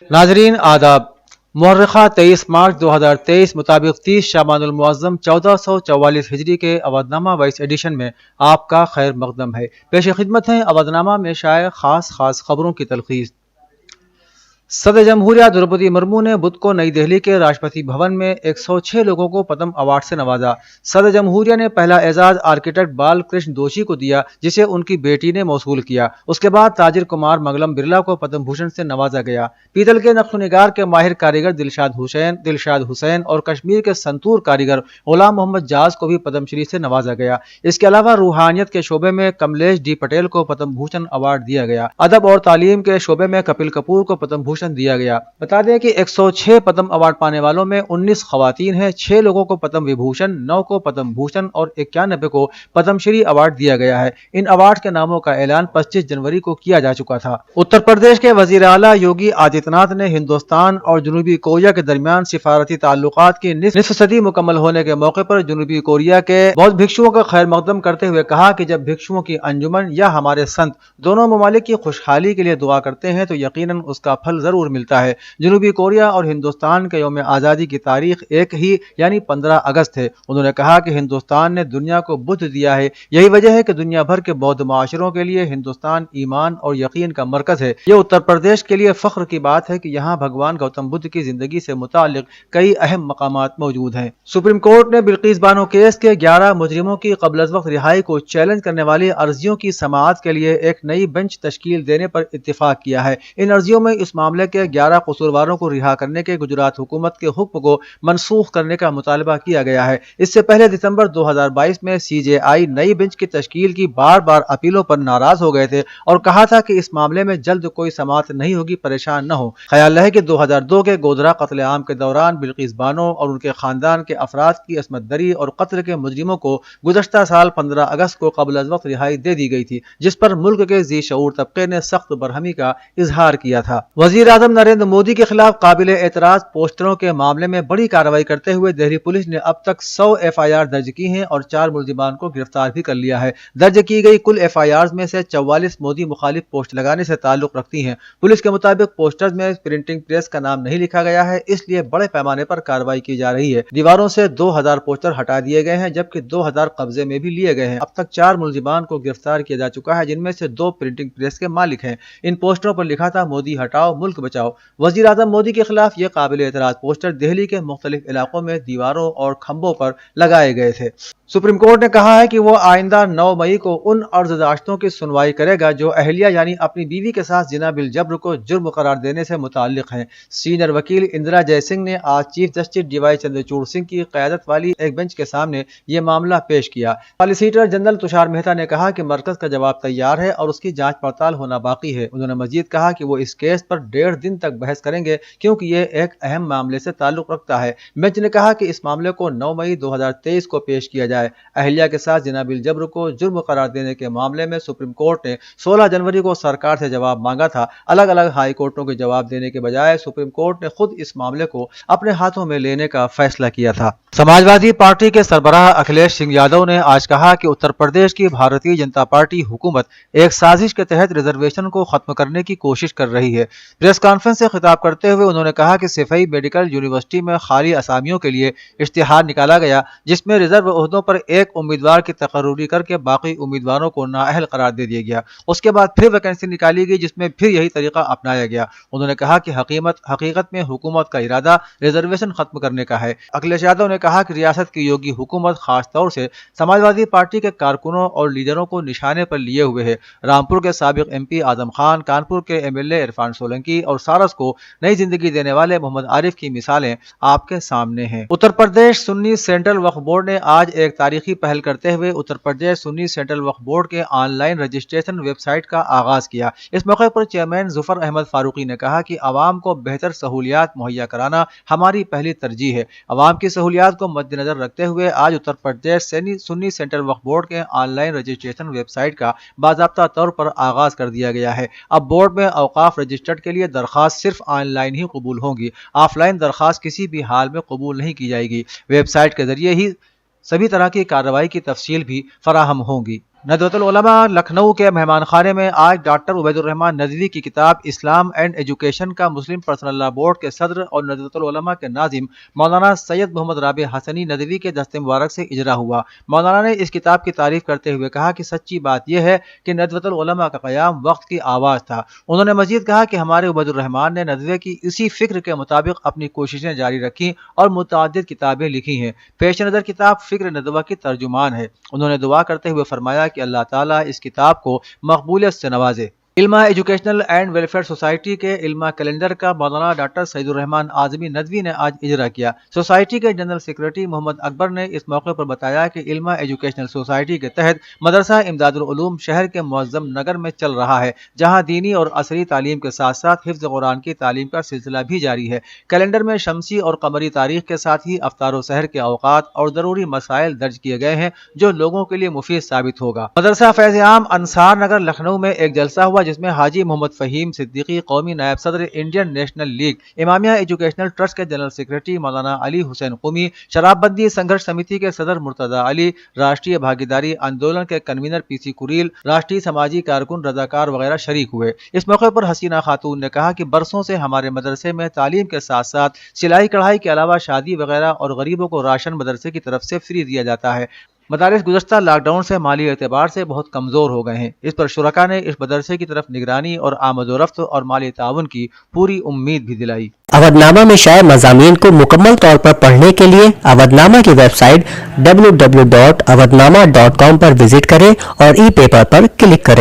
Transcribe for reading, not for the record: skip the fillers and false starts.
नाजरीन आदाब। मुहर्रिखा 23 मार्च 2023 मुताबिक 30 शाबान मुअज़्ज़म 1444 हिजरी के अवधनामा वाइस एडिशन में आपका खैर मकदम है। पेश खिदमत है अवधनामा में शाये खास खबरों की तलखीस। सदर जमहूरिया द्रौपदी मुर्मू ने बुध को नई दिल्ली के राष्ट्रपति भवन में 106 लोगों को पद्म अवार्ड से नवाजा। सदर जमहूरिया ने पहला एजाज आर्किटेक्ट बाल कृष्ण दोषी को दिया, जिसे उनकी बेटी ने मौसूल किया। उसके बाद ताजिर कुमार मंगलम बिरला को पद्म भूषण से नवाजा गया। पीतल के नक्शनिगार के माहिर कारीगर दिलशाद हुसैन और कश्मीर के संतूर कारीगर गुलाम मोहम्मद जाज को भी पद्मश्री से नवाजा गया। इसके अलावा रूहानियत के शोबे में कमलेश डी पटेल को पद्म भूषण अवार्ड दिया गया। अदब और तालीम के शोबे में कपिल कपूर को पद्म भूषण दिया गया। बता दें कि 106 पद्म अवार्ड पाने वालों में 19 खवातीन हैं। 6 लोगों को पद्म विभूषण, 9 को पद्म भूषण और 91 को पद्मश्री अवार्ड दिया गया है। इन अवार्ड के नामों का ऐलान 25 जनवरी को किया जा चुका था। उत्तर प्रदेश के वजीर आला योगी आदित्यनाथ ने हिंदुस्तान और जनूबी कोरिया के दरमियान सिफारती ताल्लुकात की निस्फ सदी मुकम्मल होने के मौके पर जनूबी कोरिया के बौद्ध भिक्षुओं का खैर मकदम करते हुए कहा कि जब भिक्षुओं की अंजुमन या हमारे संत दोनों ममालिक की खुशहाली के लिए दुआ करते हैं तो यकीनन उसका फल जरूर मिलता है। जनूबी कोरिया और हिंदुस्तान के यौम आज़ादी की तारीख एक ही यानी 15 अगस्त है। उन्होंने कहा कि हिंदुस्तान ने दुनिया को बुद्ध दिया है, यही वजह है कि दुनिया भर के बौद्ध माशरों के लिए हिंदुस्तान ईमान और यकीन का मरकज है। ये उत्तर प्रदेश के लिए फख्र की बात है कि यहाँ भगवान गौतम बुद्ध की जिंदगी से मुताल्लिक कई अहम मकामात मौजूद हैं। सुप्रीम कोर्ट ने बिल्किस बानो केस के 11 मुजरिमों की क़ब्ल अज़ वक्त रिहाई को चैलेंज करने वाली अर्जियों की समाअत के लिए एक नई बेंच तश्कील देने पर इत्तिफाक किया है। इन अर्जियों में इस मामले के 11 कसूरवारों को रिहा करने के गुजरात हुकूमत के हुक्म को मनसूख करने का मुतालबा किया गया है। इससे पहले दिसंबर 2022 में CJI नई बेंच की तश्कील की बार अपीलों पर नाराज हो गए थे और कहा था कि इस मामले में जल्द कोई समाअत नहीं होगी, परेशान न हो। ख्याल रहे कि 2002 के गोधरा कत्लेआम के दौरान बिल्किस बानो और उनके खानदान के अफराद की असमत दरी और कत्ल के मुजरिमों को गुज़श्ता साल 15 अगस्त को क़ब्ल अज़ वक्त रिहाई दे दी गई थी, जिस पर मुल्क के ज़ी शऊर तबके ने सख्त बरहमी का इजहार किया था। वज़ीर आज़म नरेंद्र मोदी के खिलाफ काबिल एतराज पोस्टरों के मामले में बड़ी कार्रवाई करते हुए दिल्ली पुलिस ने अब तक 100 FIR दर्ज की हैं और 4 मुल्जिमान को गिरफ्तार भी कर लिया है। दर्ज की गई कुल FIRs में से 44 मोदी मुखालिफ पोस्ट लगाने से ताल्लुक रखती हैं। पुलिस के मुताबिक पोस्टर्स में प्रिंटिंग प्रेस का नाम नहीं लिखा गया है, इसलिए बड़े पैमाने पर कार्रवाई की जा रही है। दीवारों से 2000 पोस्टर हटा दिए गए हैं, जबकि 2000 कब्जे में भी लिए गए हैं। अब तक 4 मुल्जिमान को गिरफ्तार किया जा चुका है, जिनमें से 2 प्रिंटिंग प्रेस के मालिक हैं। इन पोस्टरों पर लिखा था मोदी हटाओ मुल्क बचाओ। वज़ीर आज़म मोदी के खिलाफ ये काबिल एतराज पोस्टर दिल्ली के मुख्तलिफ इलाकों में दीवारों और खंभों पर लगाए गए थे। सुप्रीम कोर्ट ने कहा है कि वो आइंदा 9 मई को उन अर्जदाश्तों की सुनवाई करेगा जो अहलिया यानी अपनी बीवी के साथ जिना बिल जब्र को जुर्म करार देने से मुताल्लिक हैं। सीनियर वकील इंदिरा जयसिंह ने आज chief justice DY Chandrachud Singh की क़यादत वाली एक बेंच के सामने ये मामला पेश किया। सॉलिसिटर जनरल तुषार मेहता ने कहा कि मरकज का जवाब तैयार है और उसकी जांच पड़ताल होना बाकी है। उन्होंने मजीद कहा कि वो इस केस पर 1.5 दिन तक बहस करेंगे, क्योंकि ये एक अहम मामले से ताल्लुक रखता है। बेंच ने कहा कि इस मामले को 9 मई 2023 को पेश किया जाए। अहलिया के साथ जिना बिल जब्र को जुर्म करार देने के मामले में सुप्रीम कोर्ट ने 16 जनवरी को सरकार से जवाब मांगा था। अलग अलग हाई कोर्टों के जवाब देने के बजाय सुप्रीम कोर्ट ने खुद इस मामले को अपने हाथों में लेने का फैसला किया था। समाजवादी पार्टी के सरबराह अखिलेश सिंह यादव ने आज कहा कि उत्तर प्रदेश की भारतीय जनता पार्टी हुकूमत एक साजिश के तहत रिजर्वेशन को खत्म करने की कोशिश कर रही है। प्रेस कॉन्फ्रेंस से खिताब करते हुए उन्होंने कहा कि सिफई मेडिकल यूनिवर्सिटी में खाली असामियों के लिए इश्तिहार निकाला गया, जिसमें रिजर्व ओहदों पर एक उम्मीदवार की तकर्रुरी करके बाकी उम्मीदवारों को नाअहल करार दे दिया गया। उसके बाद फिर वैकेंसी निकाली गई, जिसमें फिर यही तरीका अपनाया गया। उन्होंने कहा कि हकीकत में हुकूमत का इरादा रिजर्वेशन खत्म करने का है। अखिलेश यादव ने कहा कि रियासत की योगी हुकूमत खास तौर से समाजवादी पार्टी के कारकुनों और लीडरों को निशाने पर लिए हुए है। रामपुर के साबिक MP आजम खान, कानपुर के MLA इरफान सोलंकी और सारस को नई जिंदगी देने वाले मोहम्मद आरिफ की मिसालें आपके सामने हैं। उत्तर प्रदेश सुन्नी सेंट्रल वक्फ बोर्ड ने आज एक तारीखी पहल करते हुए उत्तर प्रदेश सुन्नी सेंट्रल वक्फ बोर्ड के ऑनलाइन रजिस्ट्रेशन वेबसाइट का आगाज किया। इस मौके पर चेयरमैन जुफर अहमद फारूकी ने कहा कि आवाम को बेहतर सहूलियात मुहैया कराना हमारी पहली तरजीह है। आवाम की सहूलियात को मद्देनजर रखते हुए आज उत्तर प्रदेश सुन्नी सेंट्रल वक्फ बोर्ड के ऑनलाइन रजिस्ट्रेशन वेबसाइट का बाज़ाब्ता तौर पर आगाज कर दिया गया है। अब बोर्ड में औकाफ रजिस्टर्ड के लिए दरखास्त सिर्फ ऑनलाइन ही कबूल होंगी। ऑफलाइन दरखास्त किसी भी हाल में कबूल नहीं की जाएगी। वेबसाइट के जरिए ही सभी तरह की कार्रवाई की तफसील भी फराहम होंगी। ندوۃ العلماء لکھنؤ کے مہمان خانے میں آج ڈاکٹر عبید الرحمان ندوی کی کتاب اسلام اینڈ ایجوکیشن کا مسلم پرسنل لا بورڈ کے صدر اور ندوۃ العلماء کے ناظم مولانا سید محمد رابع حسنی ندوی کے دست مبارک سے اجرا ہوا۔ مولانا نے اس کتاب کی تعریف کرتے ہوئے کہا کہ سچی بات یہ ہے کہ ندوۃ العلماء کا قیام وقت کی آواز تھا۔ انہوں نے مزید کہا کہ ہمارے عبید الرحمان نے ندوے کی اسی فکر کے مطابق اپنی کوششیں جاری رکھی اور متعدد کتابیں لکھی ہیں۔ پیش نظر کتاب فکر ندوہ کی ترجمان ہے۔ انہوں نے دعا کرتے ہوئے فرمایا کہ اللہ تعالیٰ اس کتاب کو مقبولیت سے نوازے۔ علمہ ایجوکیشنل اینڈ ویلفیئر سوسائٹی کے علمہ کیلنڈر کا مولانا ڈاکٹر سعید الرحمان اعظمی ندوی نے آج اجرا کیا۔ سوسائٹی کے جنرل سیکریٹری محمد اکبر نے اس موقع پر بتایا کہ علمہ ایجوکیشنل سوسائٹی کے تحت مدرسہ امداد العلوم شہر کے معظم نگر میں چل رہا ہے، جہاں دینی اور عصری تعلیم کے ساتھ ساتھ حفظ قرآن کی تعلیم کا سلسلہ بھی جاری ہے۔ کیلنڈر میں شمسی اور قمری تاریخ کے ساتھ ہی افطار و سحر کے اوقات اور ضروری مسائل درج کیے گئے ہیں جو لوگوں کے لیے مفید ثابت ہوگا۔ مدرسہ فیض عام انصار نگر لکھنؤ میں ایک جلسہ ہوا جس میں حاجی محمد فہیم صدیقی قومی نائب صدر Indian national league, امامیہ educational trust کے جنرل سیکریٹری مولانا علی حسین قمی، شراب بندی سنگھرش سمیتی کے صدر مرتضی علی، راشٹریہ بھاگیداری آندولن کے کنوینر پی سی کریل، راشٹریہ سماجی کارکن رضاکار وغیرہ شریک ہوئے۔ اس موقع پر حسینہ خاتون نے کہا کہ برسوں سے ہمارے مدرسے میں تعلیم کے ساتھ ساتھ سلائی کڑھائی کے علاوہ شادی وغیرہ اور غریبوں کو راشن مدرسے کی طرف سے فری دیا جاتا ہے۔ مدارس گزشتہ لاک ڈاؤن سے مالی اعتبار سے بہت کمزور ہو گئے ہیں۔ اس پر شرکاء نے اس مدرسے کی طرف نگرانی اور آمد و رفت اور مالی تعاون کی پوری امید بھی دلائی۔ اودھ نامہ میں شائع مضامین کو مکمل طور پر پڑھنے کے لیے اودھ نامہ کی ویب سائٹ www.awadhnama.com پر وزٹ کریں اور ای پیپر پر کلک کریں۔